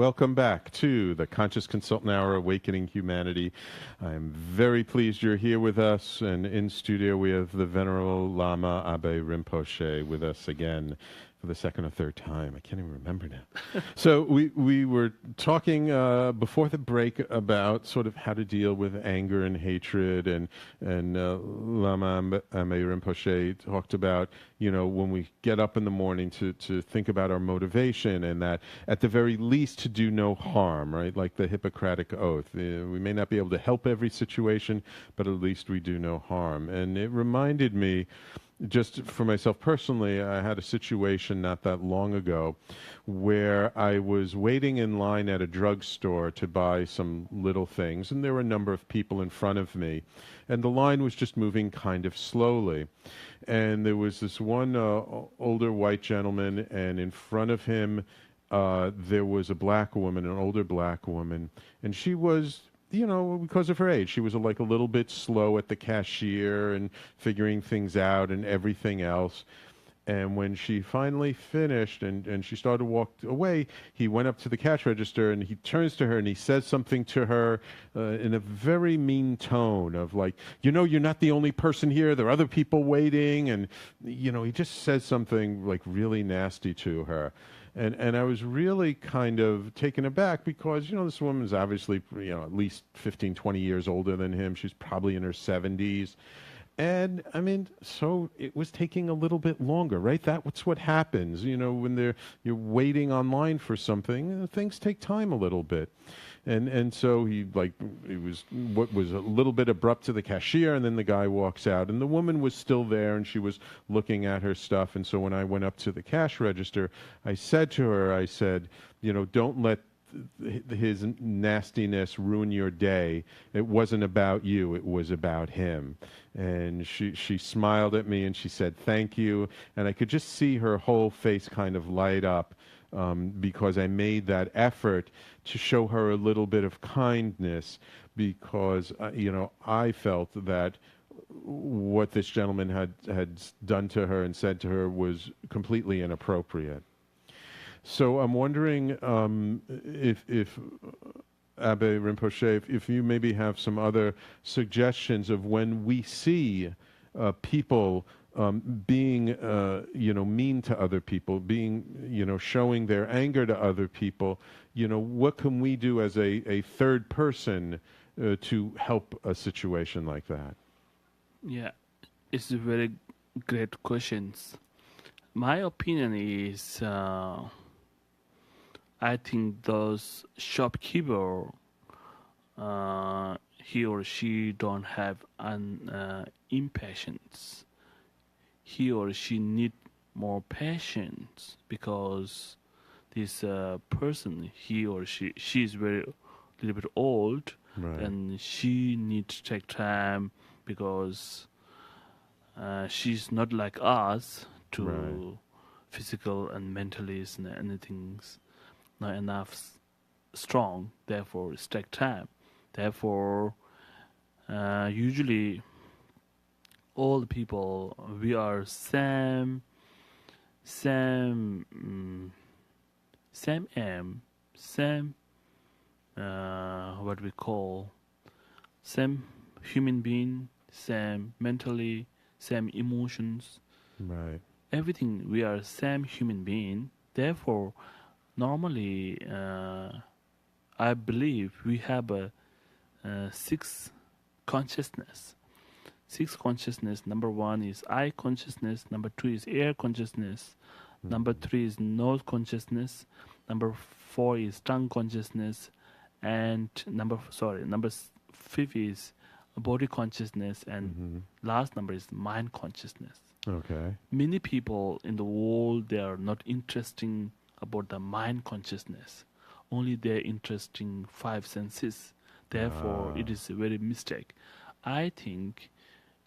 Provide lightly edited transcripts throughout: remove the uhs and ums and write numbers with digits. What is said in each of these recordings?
welcome back to the Conscious Consultant Hour, Awakening Humanity. I'm very pleased you're here with us, and in studio we have the Venerable Lama Ahbay Rinpoche with us again for the second or third time. I can't even remember now. So we were talking before the break about sort of how to deal with anger and hatred, and Lama Ahbay Rinpoche talked about, you know, when we get up in the morning to think about our motivation, and that at the very least to do no harm, right? Like the Hippocratic Oath. We may not be able to help every situation, but at least we do no harm. And it reminded me, just for myself personally, I had a situation not that long ago where I was waiting in line at a drugstore to buy some little things, and there were a number of people in front of me, and the line was just moving kind of slowly. And there was this one older white gentleman, and in front of him there was a black woman, an older black woman, and she was, you know, because of her age, she was like a little bit slow at the cashier and figuring things out and everything else. And when she finally finished and she started to walk away, he went up to the cash register and he turns to her and he says something to her in a very mean tone of like, you know, you're not the only person here. There are other people waiting. And, you know, he just says something like really nasty to her. And I was really kind of taken aback because, you know, this woman is obviously, you know, at least 15, 20 years older than him. She's probably in her 70s. And, I mean, so it was taking a little bit longer, right? That's what happens, you know, when you're waiting online for something, things take time a little bit. And so it was what was a little bit abrupt to the cashier, and then the guy walks out, and the woman was still there, and she was looking at her stuff. And so when I went up to the cash register, I said to her, I said, you know, don't let his nastiness ruin your day. It wasn't about you, it was about him. And she smiled at me and she said, thank you. And I could just see her whole face kind of light up. Because I made that effort to show her a little bit of kindness, because you know, I felt that what this gentleman had done to her and said to her was completely inappropriate. So I'm wondering if Ahbay Rinpoche, if you maybe have some other suggestions of when we see people being, you know, mean to other people, being, you know, showing their anger to other people, you know, what can we do as a third person to help a situation like that? Yeah, it's a very great questions. My opinion is, I think those shopkeeper, he or she don't have an impatience. He or she need more patience, because this person, he or she is very little bit old, right, and she needs to take time, because she's not like us to right, physical and mentally and anything's not enough strong. Therefore, it's take time. Therefore, usually all the people, we are same aim, same what we call same human being, same mentally, same emotions, right, everything. We are same human being. Therefore, normally, I believe we have a six consciousness. Six consciousness. Number one is eye consciousness. Number two is air consciousness. Mm-hmm. Number three is nose consciousness. Number four is tongue consciousness, and number fifth is body consciousness, and last number is mind consciousness. Okay. Many people in the world, they are not interesting about the mind consciousness. Only they're interesting five senses. Therefore, it is a very mistake. I think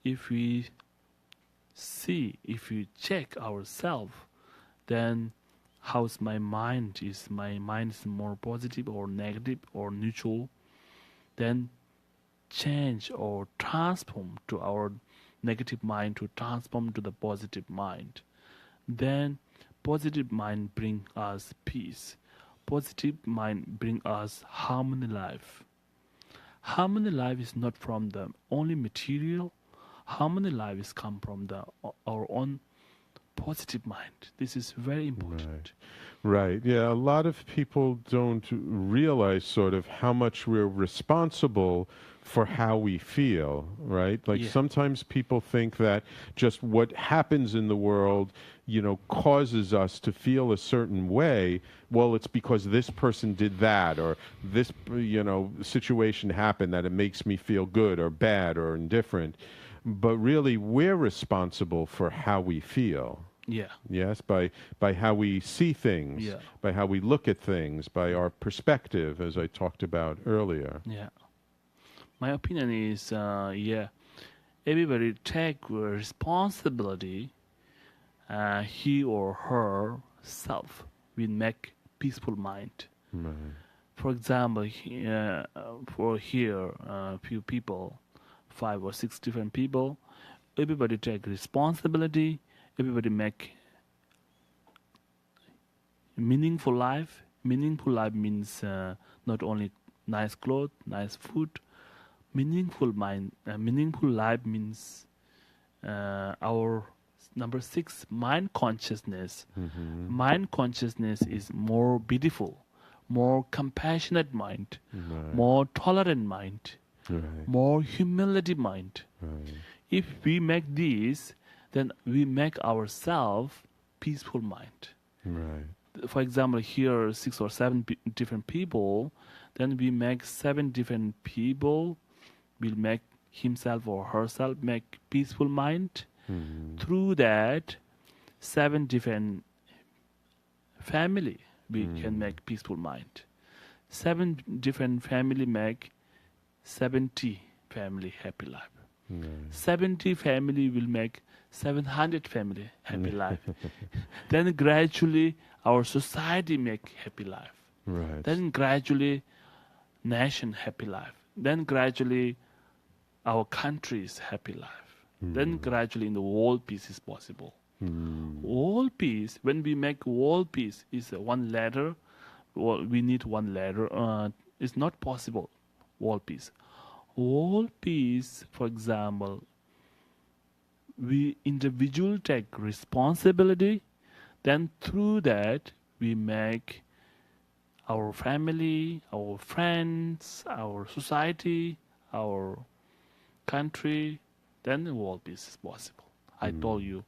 if we check ourselves, then how's my mind? Is my mind is more positive or negative or neutral? Then change or transform to our negative mind to transform to the positive mind. Then positive mind bring us peace. positive mind bring us harmony life. Harmony life is not from the only material. Harmony life is come from our own positive mind. This is very important. Right. Yeah, a lot of people don't realize sort of how much we're responsible for how we feel, right? Like Yeah. sometimes people think that just what happens in the world, causes us to feel a certain way. Well, it's because this person did that or this, situation happened that it makes me feel good or bad or indifferent. But really, we're responsible for how we feel. Yeah. Yes, by how we see things, Yeah. by how we look at things, by our perspective, as I talked about earlier. Yeah. My opinion is, everybody take responsibility. He or her self will make peaceful mind. Right. For example, for here, few people, 5 or 6 different people, everybody take responsibility. Everybody make meaningful life. Meaningful life means not only nice clothes, nice food. Meaningful life means our number 6, mind consciousness. Mm-hmm. Mind consciousness is more beautiful, more compassionate mind, Right. more tolerant mind, Right. more humility mind. Right. If we make this, then we make ourselves peaceful mind. Right. For example, here 6 or 7 different people, then we make 7 different people will make himself or herself make peaceful mind. Mm-hmm. Through that, 7 different family we can make peaceful mind. 7 different family make 70 family happy life. Right. 70 family will make 700 family happy life. Then gradually our society make happy life. Right. Then gradually nation happy life. Then gradually our country's happy life. Then gradually in the world peace is possible. World peace, when we make world peace, is one letter. Well, we need one letter. It's not possible. World peace. World peace, for example, we individual take responsibility. Then through that we make our family, our friends, our society, our country, then the world peace is possible. I told you,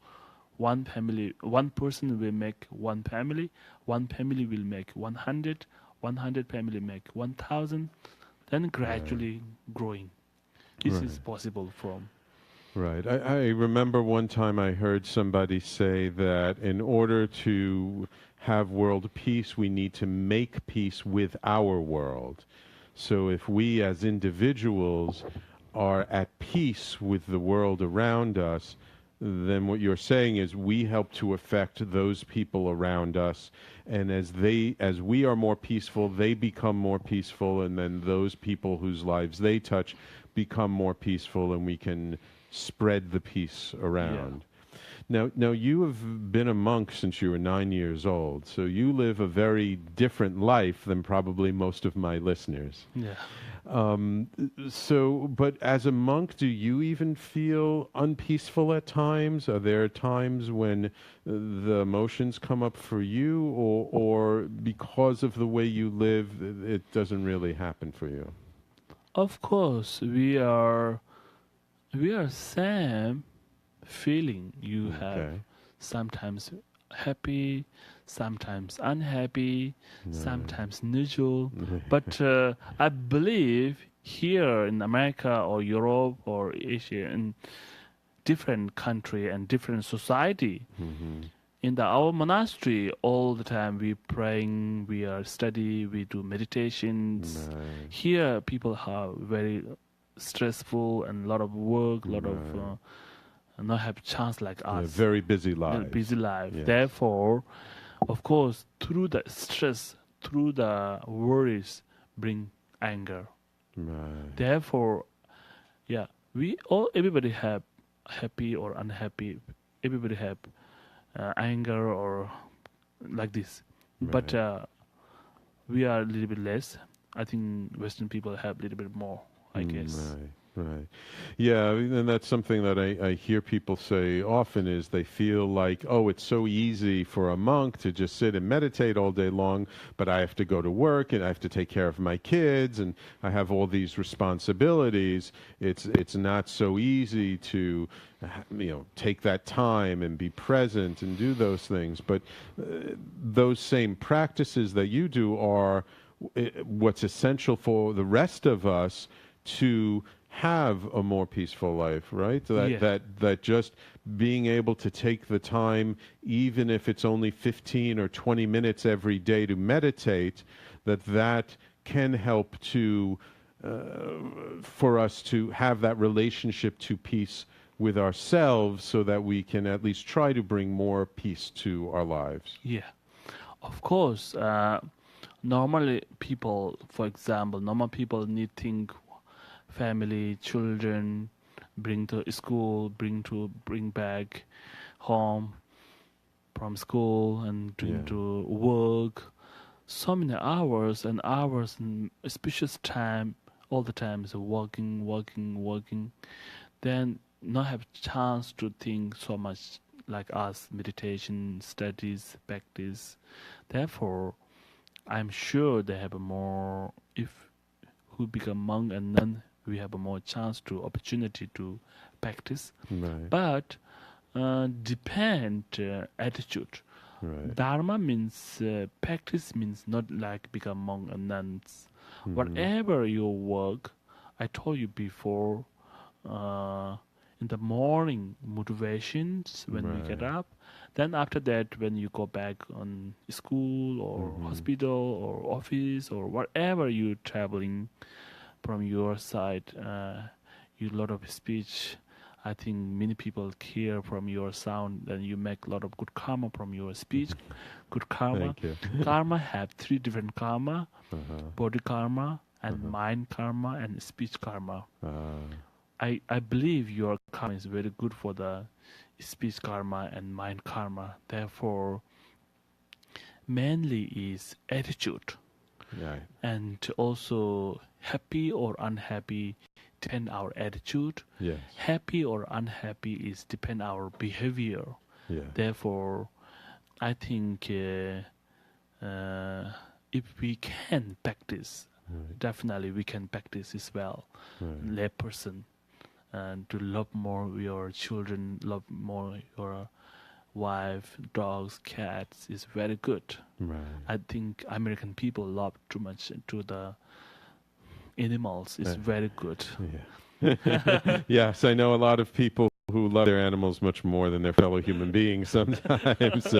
one person will make one family will make 100, 100 family make 1,000, then gradually growing. This is possible from. Right. I remember one time I heard somebody say that in order to have world peace, we need to make peace with our world. So if we as individuals are at peace with the world around us, then what you're saying is we help to affect those people around us, and as we are more peaceful, they become more peaceful, and then those people whose lives they touch become more peaceful, and we can spread the peace around. Now you have been a monk since you were 9 years old, so you live a very different life than probably most of my listeners. Yeah. But as a monk, do you even feel unpeaceful at times? Are there times when the emotions come up for you, or because of the way you live, it doesn't really happen for you? Of course, we are same feeling. You have sometimes happy, sometimes unhappy, sometimes neutral. But I believe here in America or Europe or Asia, in different country and different society, in our monastery, all the time we praying, we are study, we do meditations. Here, people are very stressful and a lot of work, a lot of not have chance like us. Very busy lives. Busy life. Yes. Therefore, of course, through the stress, through the worries, bring anger. Right. Therefore, everybody have happy or unhappy. Everybody have anger or like this. But we are a little bit less. I think Western people have a little bit more, I guess. Right. Right. Yeah, and that's something that I hear people say often is they feel like, oh, it's so easy for a monk to just sit and meditate all day long, but I have to go to work and I have to take care of my kids and I have all these responsibilities. It's not so easy to take that time and be present and do those things. But those same practices that you do are what's essential for the rest of us to have a more peaceful life, right? That just being able to take the time, even if it's only 15 or 20 minutes every day to meditate, that can help to for us to have that relationship to peace with ourselves, so that we can at least try to bring more peace to our lives. Yeah, of course. Normally, people, for example, normal people need think family, children, bring to school, bring back home from school and to work. So many hours and hours and especially time, all the time is working. Then not have chance to think so much like us, meditation, studies, practice. Therefore, I'm sure they have a more, if who become monk and nun, we have a more chance to opportunity to practice. Right. But depend attitude. Right. Dharma means practice means not like become monk and nuns. Whatever your work, I told you before, in the morning motivations when we get up. Then after that, when you go back on school or hospital or office or whatever you're traveling from your side, you lot of speech. I think many people hear from your sound, and you make a lot of good karma from your speech. Good karma. Thank you. Karma have 3 different karma: body karma, and mind karma, and speech karma. I believe your karma is very good for the speech karma and mind karma. Therefore, mainly is attitude. Right. And also happy or unhappy depend our attitude. Yes. Happy or unhappy is depend our behavior. Yeah. Therefore, I think if we can practice, definitely we can practice as well. Lay person, and to love more your children, love more your wife, dogs, cats is very good. Right. I think American people love too much to the animals. It's very good. Yeah. Yes, I know a lot of people who love their animals much more than their fellow human beings sometimes.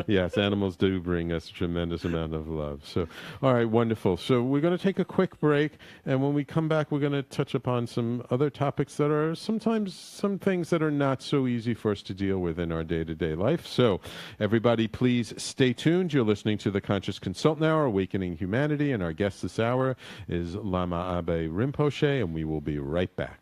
Yes, animals do bring us a tremendous amount of love. So, all right, wonderful. So we're going to take a quick break, and when we come back, we're going to touch upon some other topics that are sometimes some things that are not so easy for us to deal with in our day-to-day life. So everybody, please stay tuned. You're listening to the Conscious Consultant Hour, Awakening Humanity, and our guest this hour is Lama Ahbay Rinpoche, and we will be right back.